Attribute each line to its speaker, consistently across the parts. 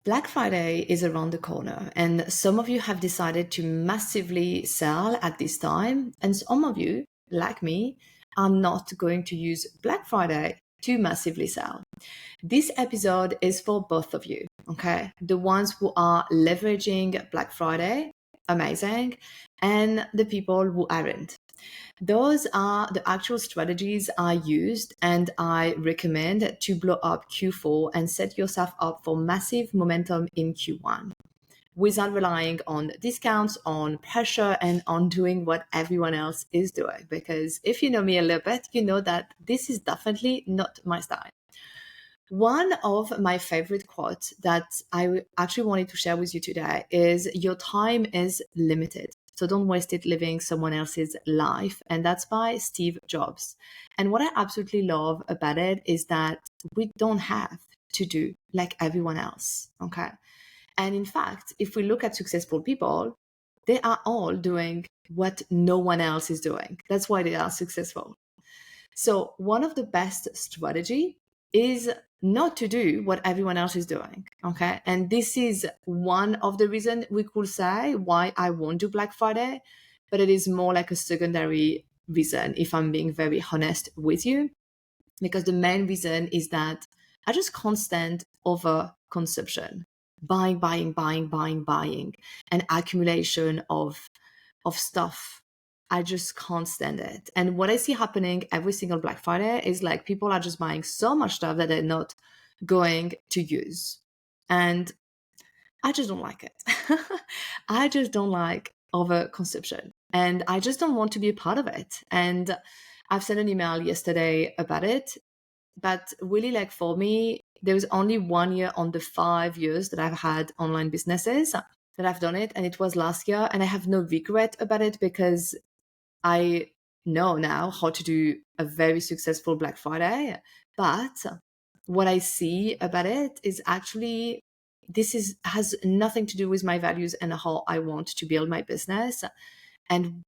Speaker 1: Black Friday is around the corner, and some of you have decided to massively sell at this time, and some of you, like me, are not going to use Black Friday to massively sell. This episode is for both of you, okay? The ones who are leveraging Black Friday, amazing, and the people who aren't. Those are the actual strategies I used and I recommend to blow up Q4 and set yourself up for massive momentum in Q1 without relying on discounts, on pressure, and on doing what everyone else is doing. Because if you know me a little bit, you know that this is definitely not my style. One of my favorite quotes that I actually wanted to share with you today is your time is limited. So don't waste it living someone else's life. And that's by Steve Jobs. And what I absolutely love about it is that we don't have to do like everyone else. Okay. And in fact, if we look at successful people, they are all doing what no one else is doing. That's why they are successful. So one of the best strategy is not to do what everyone else is doing. Okay. And this is one of the reasons we could say why I won't do Black Friday, but it is more like a secondary reason, if I'm being very honest with you, because the main reason is that I just can't stand over consumption, buying, and accumulation of stuff. I just can't stand it. And what I see happening every single Black Friday is like people are just buying so much stuff that they're not going to use. And I just don't like it. I just don't like overconsumption. And I just don't want to be a part of it. And I've sent an email yesterday about it. But really, like for me, there was only 1 year on the 5 years that I've had online businesses that I've done it. And it was last year. And I have no regret about it because I know now how to do a very successful Black Friday. But what I see about it is actually has nothing to do with my values and how I want to build my business. And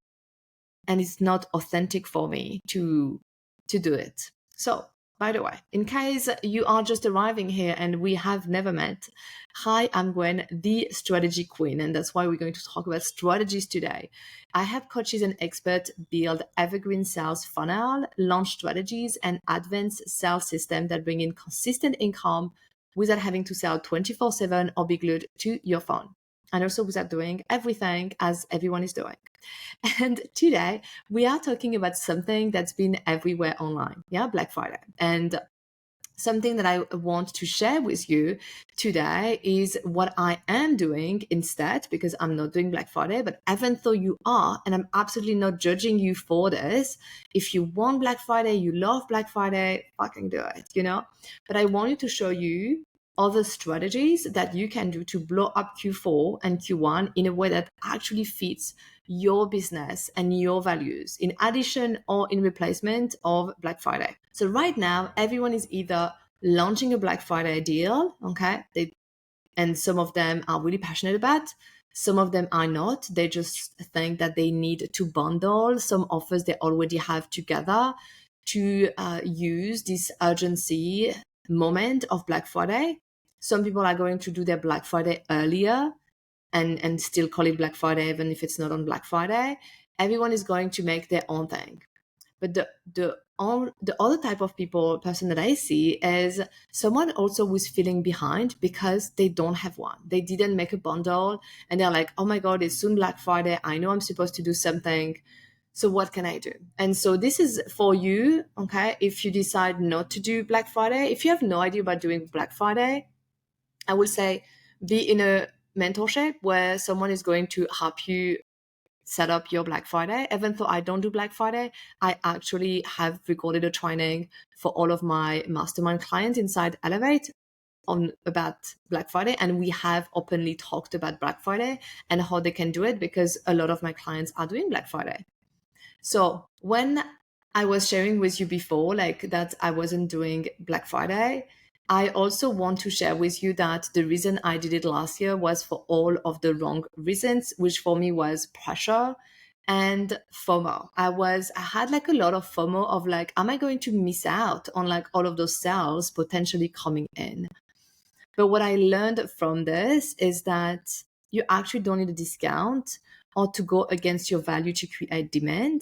Speaker 1: it's not authentic for me to do it. So, by the way, in case you are just arriving here and we have never met, hi, I'm Gwen, the strategy queen, and that's why we're going to talk about strategies today. I help coaches and experts build evergreen sales funnel, launch strategies, and advanced sales systems that bring in consistent income without having to sell 24/7 or be glued to your phone. And also without doing everything as everyone is doing. And today we are talking about something that's been everywhere online. Yeah, Black Friday. And something that I want to share with you today is what I am doing instead, because I'm not doing Black Friday, but even though you are, and I'm absolutely not judging you for this. If you want Black Friday, you love Black Friday, fucking do it, you know? But I wanted to show you other strategies that you can do to blow up Q4 and Q1 in a way that actually fits your business and your values in addition or in replacement of Black Friday. So right now, everyone is either launching a Black Friday deal, okay? And some of them are really passionate about. Some of them are not. They just think that they need to bundle some offers they already have together to use this urgency moment of Black Friday. Some people are going to do their Black Friday earlier and still call it Black Friday even if it's not on Black Friday. Everyone is going to make their own thing. But the other type of person that I see is someone also who's feeling behind because they don't have one. They didn't make a bundle and they're like, oh my God, it's soon Black Friday. I know I'm supposed to do something. So what can I do? And so this is for you, okay? If you decide not to do Black Friday, if you have no idea about doing Black Friday, I will say be in a mentorship where someone is going to help you set up your Black Friday. Even though I don't do Black Friday, I actually have recorded a training for all of my mastermind clients inside Elevate on about Black Friday. And we have openly talked about Black Friday and how they can do it because a lot of my clients are doing Black Friday. So when I was sharing with you before, like that I wasn't doing Black Friday, I also want to share with you that the reason I did it last year was for all of the wrong reasons, which for me was pressure and FOMO. I had like a lot of FOMO of like, am I going to miss out on like all of those sales potentially coming in? But what I learned from this is that you actually don't need a discount or to go against your value to create demand.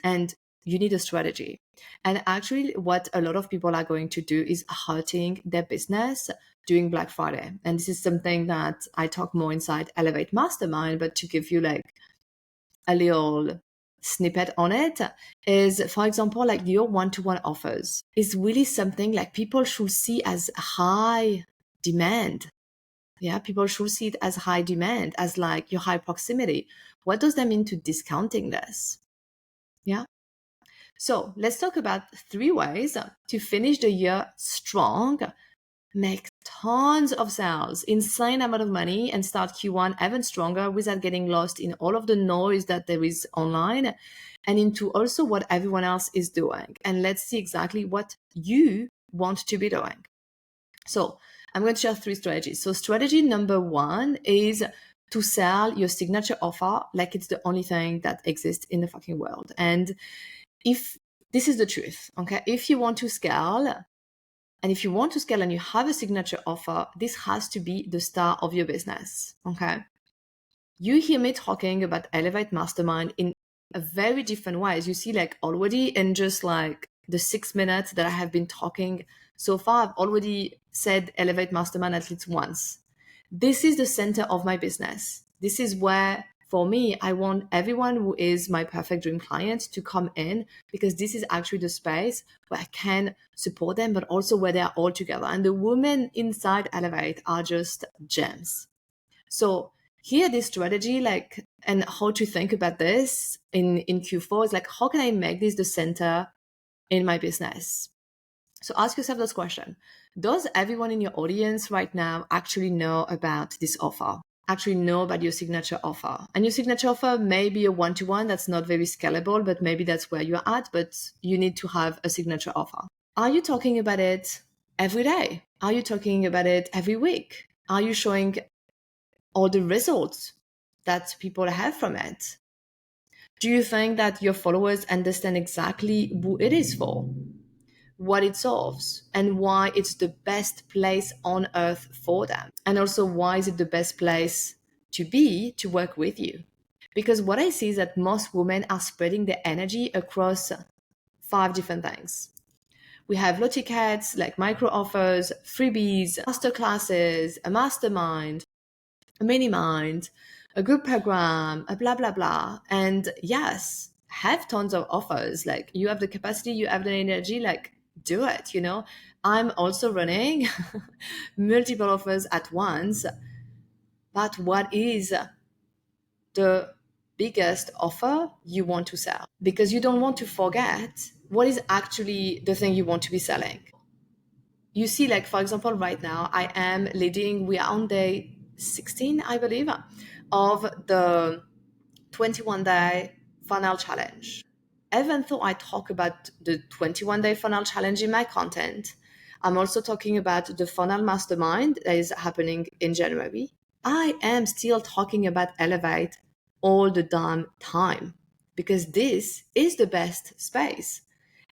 Speaker 1: And you need a strategy. And actually, what a lot of people are going to do is hurting their business during Black Friday. And this is something that I talk more inside Elevate Mastermind, but to give you like a little snippet on it is, for example, like your one-to-one offers is really something like people should see as high demand. Yeah, people should see it as high demand, as like your high proximity. What does that mean to discounting this? Yeah. So let's talk about 3 ways to finish the year strong, make tons of sales, insane amount of money, and start Q1 even stronger without getting lost in all of the noise that there is online and into also what everyone else is doing. And let's see exactly what you want to be doing. So I'm going to share 3 strategies. So strategy number 1 is to sell your signature offer like it's the only thing that exists in the fucking world. And if this is the truth, okay, if you want to scale, and if you want to scale and you have a signature offer, this has to be the star of your business, okay? You hear me talking about Elevate Mastermind in a very different ways. You see, like already in just like the 6 minutes that I have been talking so far, I've already said Elevate Mastermind at least once. This is the center of my business. This is where, for me, I want everyone who is my perfect dream client to come in, because this is actually the space where I can support them, but also where they are all together. And the women inside Elevate are just gems. So here, this strategy, like, and how to think about this in Q4 is like, how can I make this the center in my business? So ask yourself this question. Does everyone in your audience right now actually know about this offer? Actually know about your signature offer? And your signature offer may be a one-to-one that's not very scalable, but maybe that's where you're at, but you need to have a signature offer. Are you talking about it every day? Are you talking about it every week? Are you showing all the results that people have from it? Do you think that your followers understand exactly who it is for, what it solves, and why it's the best place on earth for them? And also, why is it the best place to be to work with you? Because what I see is that most women are spreading their energy across 5 different things. We have low tickets, like micro offers, freebies, master classes, a mastermind, a mini mind, a group program, a blah, blah, blah. And yes, have tons of offers. Like you have the capacity, you have the energy, like do it, you know. I'm also running multiple offers at once. But what is the biggest offer you want to sell? Because you don't want to forget what is actually the thing you want to be selling. You see, like, for example, right now, I am leading, we are on day 16, I believe, of the 21-day funnel challenge. Even though I talk about the 21-day funnel challenge in my content, I'm also talking about the funnel mastermind that is happening in January. I am still talking about Elevate all the damn time, because this is the best space.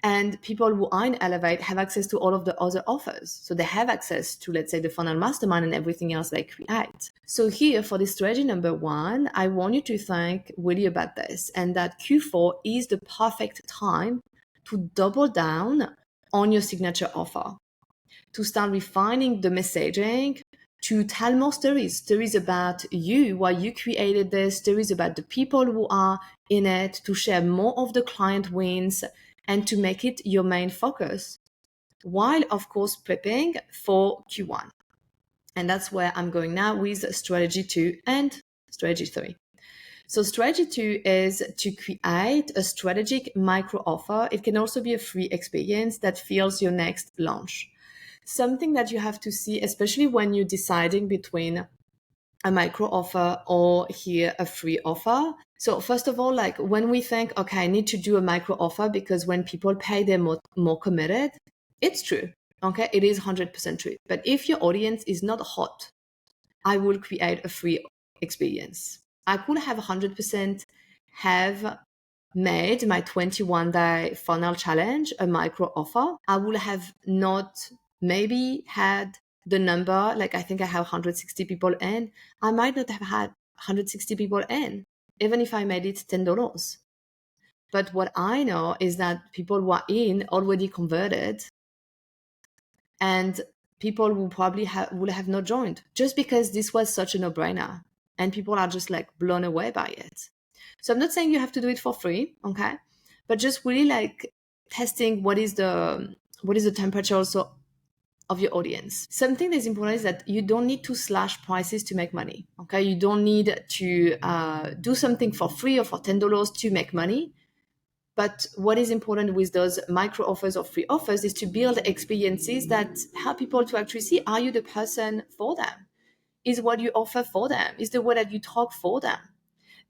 Speaker 1: And people who are in Elevate have access to all of the other offers. So they have access to, let's say, the funnel mastermind and everything else they create. So here for this strategy number 1, I want you to think really about this, and that Q4 is the perfect time to double down on your signature offer, to start refining the messaging, to tell more stories about you, why you created this, stories about the people who are in it, to share more of the client wins, and to make it your main focus, while of course prepping for Q1. And that's where I'm going now with strategy 2 and strategy 3. So strategy 2 is to create a strategic micro offer. It can also be a free experience that fuels your next launch. Something that you have to see, especially when you're deciding between a micro offer or here a free offer. So first of all, like when we think, okay, I need to do a micro offer because when people pay, they're more committed. It's true. Okay, it is 100% true. But if your audience is not hot, I will create a free experience. I could have 100% have made my 21-day funnel challenge a micro offer. I would have not maybe had the number, like I think I have 160 people in, I might not have had 160 people in, even if I made it $10. But what I know is that people who are in already converted, and people who probably would have not joined just because this was such a no-brainer, and people are just like blown away by it. So I'm not saying you have to do it for free, okay? But just really like testing what is the temperature also of your audience. Something that's important is that you don't need to slash prices to make money. Okay, you don't need to do something for free or for $10 to make money. But what is important with those micro offers or free offers is to build experiences that help people to actually see, are you the person for them? Is what you offer for them? Is the way that you talk for them?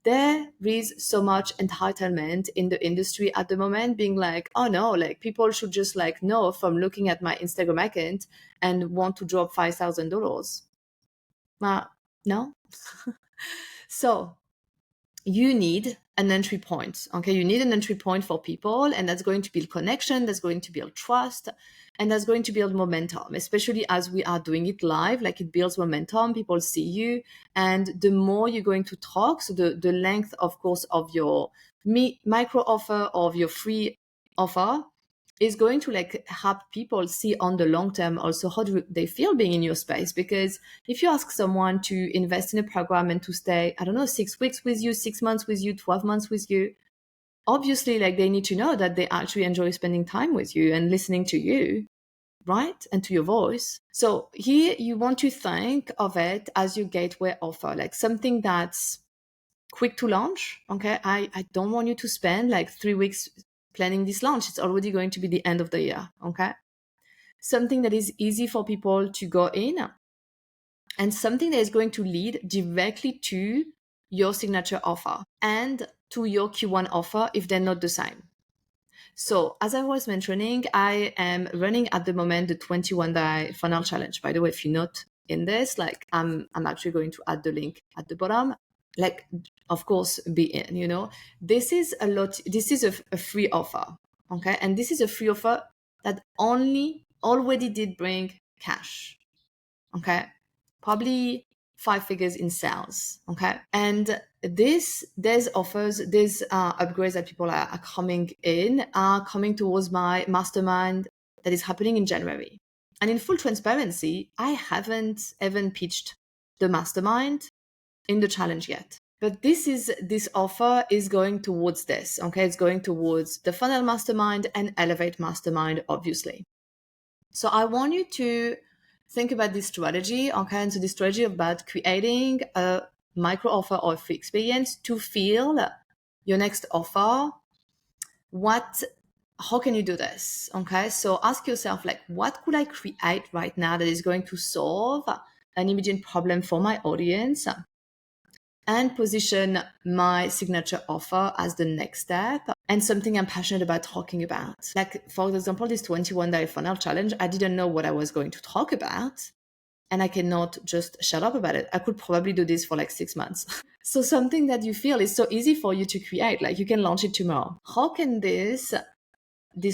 Speaker 1: There is so much entitlement in the industry at the moment, being like, oh no, like people should just like know from looking at my Instagram account and want to drop $5,000. No. So you need an entry point. Okay, you need an entry point for people, and that's going to build connection, that's going to build trust, and that's going to build momentum, especially as we are doing it live. Like, it builds momentum, people see you, and the more you're going to talk, so the length, of course, of your micro offer or of your free offer is going to like help people see on the long term also how do they feel being in your space. Because if you ask someone to invest in a program and to stay, I don't know, 6 weeks with you, 6 months with you, 12 months with you, obviously like they need to know that they actually enjoy spending time with you and listening to you, right? And to your voice. So here you want to think of it as your gateway offer, like something that's quick to launch. Okay, I don't want you to spend like 3 weeks planning this launch. It's already going to be the end of the year. Okay, something that is easy for people to go in, and something that is going to lead directly to your signature offer and to your Q1 offer if they're not the same. So as I was mentioning, I am running at the moment the 21-day funnel challenge. By the way, if you're not in this, like I'm actually going to add the link at the bottom. Like, of course, be in, you know, this is a free offer. Okay. And this is a free offer that already did bring cash. Okay. Probably 5 figures in sales. Okay. And there's offers, there's upgrades that people are coming towards my mastermind that is happening in January. And in full transparency, I haven't even pitched the mastermind in the challenge yet. But this offer is going towards this. Okay. It's going towards the funnel mastermind and elevate mastermind, obviously. So I want you to think about this strategy. Okay. And so this strategy about creating a micro offer or free experience to feel your next offer. How can you do this? Okay. So ask yourself, like, what could I create right now that is going to solve an immediate problem for my audience, and position my signature offer as the next step and something I'm passionate about talking about. Like, for example, this 21-day funnel challenge, I didn't know what I was going to talk about, and I cannot just shut up about it. I could probably do this for like 6 months. So something that you feel is so easy for you to create, like you can launch it tomorrow. How can this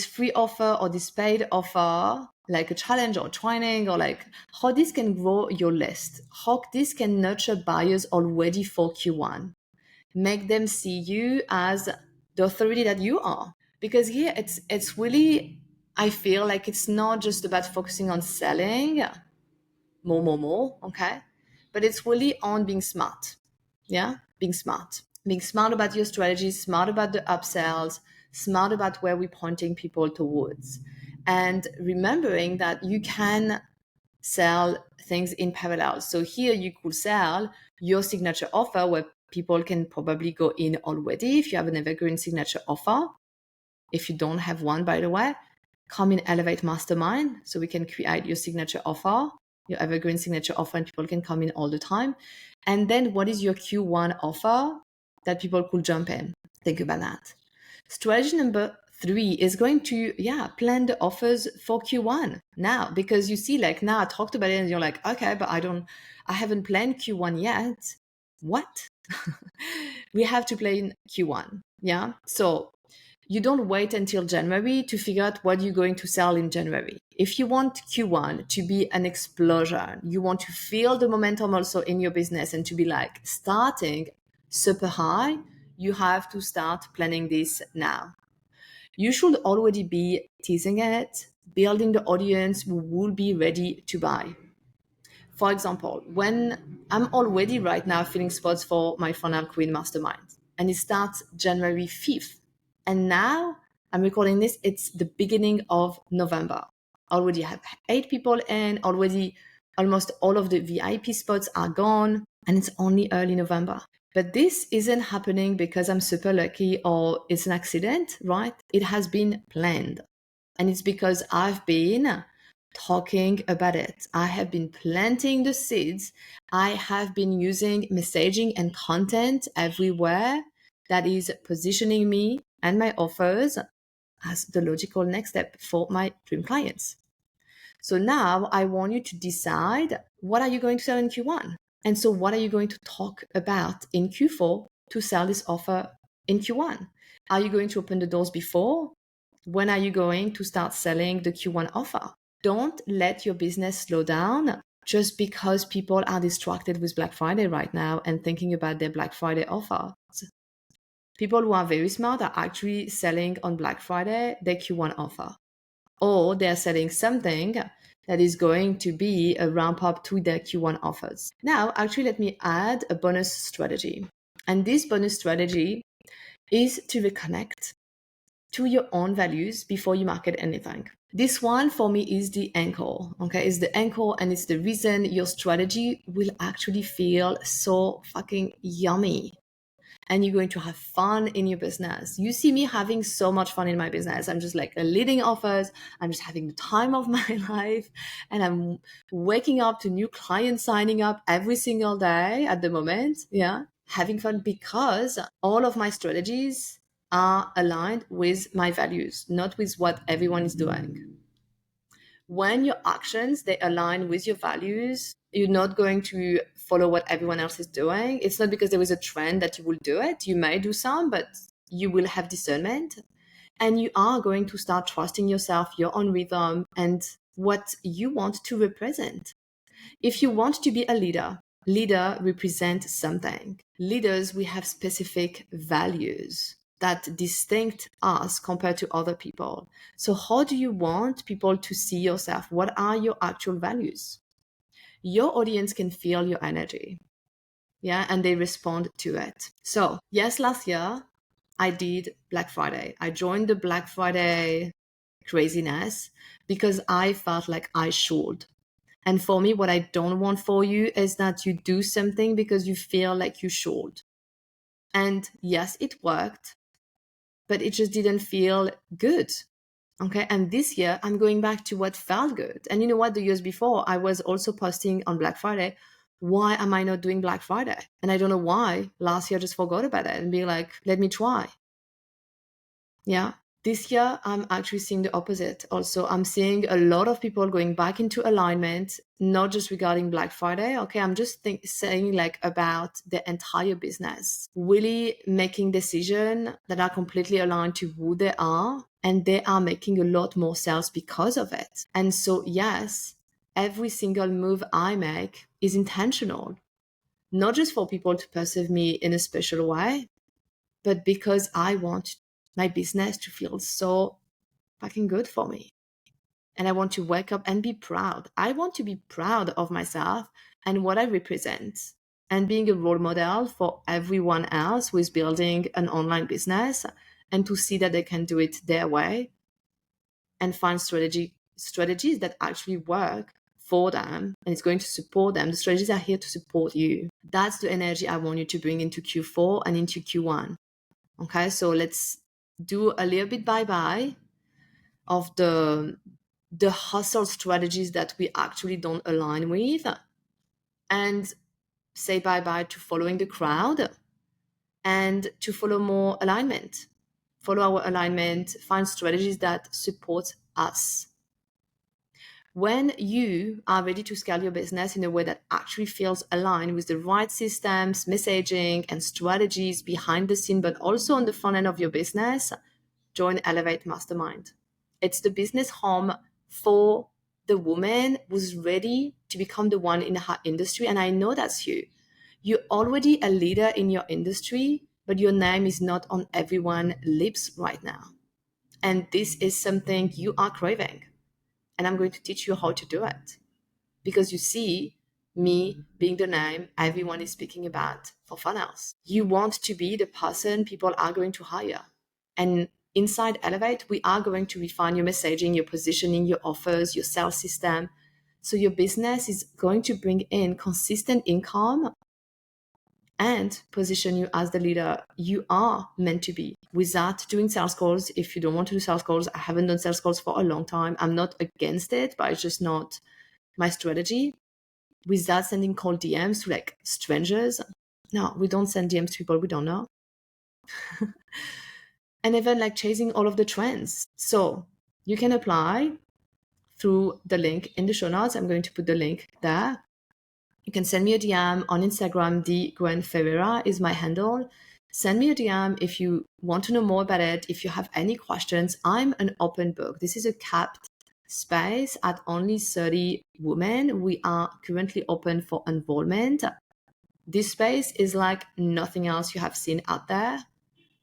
Speaker 1: free offer or this paid offer, like a challenge or training, or like how this can grow your list, how this can nurture buyers already for Q1, make them see you as the authority that you are. Because here it's really, I feel like it's not just about focusing on selling more, okay? But it's really on being smart. Yeah, being smart about your strategy, smart about the upsells, smart about where we're pointing people towards, and remembering that you can sell things in parallel. So here you could sell your signature offer where people can probably go in already if you have an evergreen signature offer. If you don't have one, by the way, come in Elevate Mastermind so we can create your signature offer, your evergreen signature offer, and people can come in all the time. And then what is your Q1 offer that people could jump in? Think about that. Strategy number 3 is going to, plan the offers for Q1 now, because you see, like, now I talked about it and you're like, okay, but I haven't planned Q1 yet. What? We have to plan Q1. Yeah. So You don't wait until January to figure out what you're going to sell in January. If you want Q1 to be an explosion, you want to feel the momentum also in your business and to be like starting super high, you have to start planning this now. You should already be teasing it, building the audience who will be ready to buy. For example, when I'm already right now filling spots for my Funnel Queen Mastermind, and it starts January 5th. And now I'm recording this, it's the beginning of November. Already have 8 people in, already almost all of the VIP spots are gone, and it's only early November. But this isn't happening because I'm super lucky or it's an accident, right? It has been planned. And it's because I've been talking about it. I have been planting the seeds. I have been using messaging and content everywhere that is positioning me and my offers as the logical next step for my dream clients. So now I want you to decide, what are you going to sell in Q1? And so what are you going to talk about in Q4 to sell this offer in Q1? Are you going to open the doors before? When are you going to start selling the Q1 offer? Don't let your business slow down just because people are distracted with Black Friday right now and thinking about their Black Friday offer. People who are very smart are actually selling on Black Friday their Q1 offer, or they're selling something that is going to be a ramp up to their Q1 offers. Now, actually, let me add a bonus strategy. And this bonus strategy is to reconnect to your own values before you market anything. This one for me is the anchor, okay? It's the anchor, and it's the reason your strategy will actually feel so fucking yummy. And you're going to have fun in your business. You see me having so much fun in my business. I'm just like leading offers. I'm just having the time of my life. And I'm waking up to new clients signing up every single day at the moment. Yeah. Having fun because all of my strategies are aligned with my values, not with what everyone is doing. When your actions, they align with your values, you're not going to follow what everyone else is doing. It's not because there is a trend that you will do it. You may do some, but you will have discernment, and you are going to start trusting yourself, your own rhythm, and what you want to represent. If you want to be a leader represents something. Leaders, we have specific values that distinct us compared to other people. So how do you want people to see yourself? What are your actual values? Your audience can feel your energy. Yeah, and they respond to it. So yes, last year I did Black Friday. I joined the Black Friday craziness because I felt like I should. And for me, what I don't want for you is that you do something because you feel like you should. And yes, it worked, but it just didn't feel good. Okay. And this year, I'm going back to what felt good. And you know what? The years before, I was also posting on Black Friday. Why am I not doing Black Friday? And I don't know why. Last year, I just forgot about it and be like, let me try. Yeah. This year, I'm actually seeing the opposite. Also, I'm seeing a lot of people going back into alignment, not just regarding Black Friday. Okay, I'm just saying like about the entire business, really making decisions that are completely aligned to who they are, and they are making a lot more sales because of it. And so, yes, every single move I make is intentional, not just for people to perceive me in a special way, but because I want my business to feel so fucking good for me. And I want to wake up and be proud. I want to be proud of myself and what I represent, and being a role model for everyone else who is building an online business, and to see that they can do it their way and find strategies that actually work for them, and it's going to support them. The strategies are here to support you. That's the energy I want you to bring into Q4 and into Q1. Okay, so let's do a little bit bye-bye of the hustle strategies that we actually don't align with, and say bye-bye to following the crowd and to follow more alignment. Follow our alignment, find strategies that support us. When you are ready to scale your business in a way that actually feels aligned with the right systems, messaging, and strategies behind the scene, but also on the front end of your business, join Elevate Mastermind. It's the business home for the woman who's ready to become the one in her industry. And I know that's you. You're already a leader in your industry, but your name is not on everyone's lips right now. And this is something you are craving. And I'm going to teach you how to do it. Because you see, me being the name everyone is speaking about for funnels. You want to be the person people are going to hire. And inside Elevate, we are going to refine your messaging, your positioning, your offers, your sales system. So your business is going to bring in consistent income and position you as the leader you are meant to be without doing sales calls. If you don't want to do sales calls, I haven't done sales calls for a long time. I'm not against it, but it's just not my strategy. Without sending cold DMs to like strangers. No, we don't send DMs to people we don't know. And even like chasing all of the trends. So you can apply through the link in the show notes. I'm going to put the link there. You can send me a DM on Instagram. _Ferreira is my handle. Send me a DM if you want to know more about it. If you have any questions, I'm an open book. This is a capped space at only 30 women. We are currently open for enrollment. This space is like nothing else you have seen out there.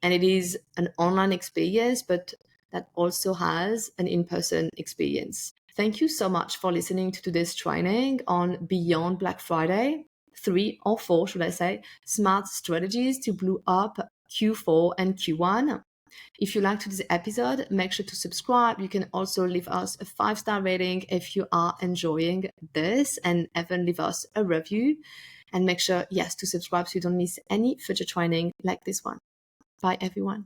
Speaker 1: And it is an online experience, but that also has an in-person experience. Thank you so much for listening to today's training on Beyond Black Friday, 3 or 4, should I say, smart strategies to blow up Q4 and Q1. If you liked this episode, make sure to subscribe. You can also leave us a 5-star rating if you are enjoying this, and even leave us a review. And make sure, yes, to subscribe so you don't miss any future training like this one. Bye, everyone.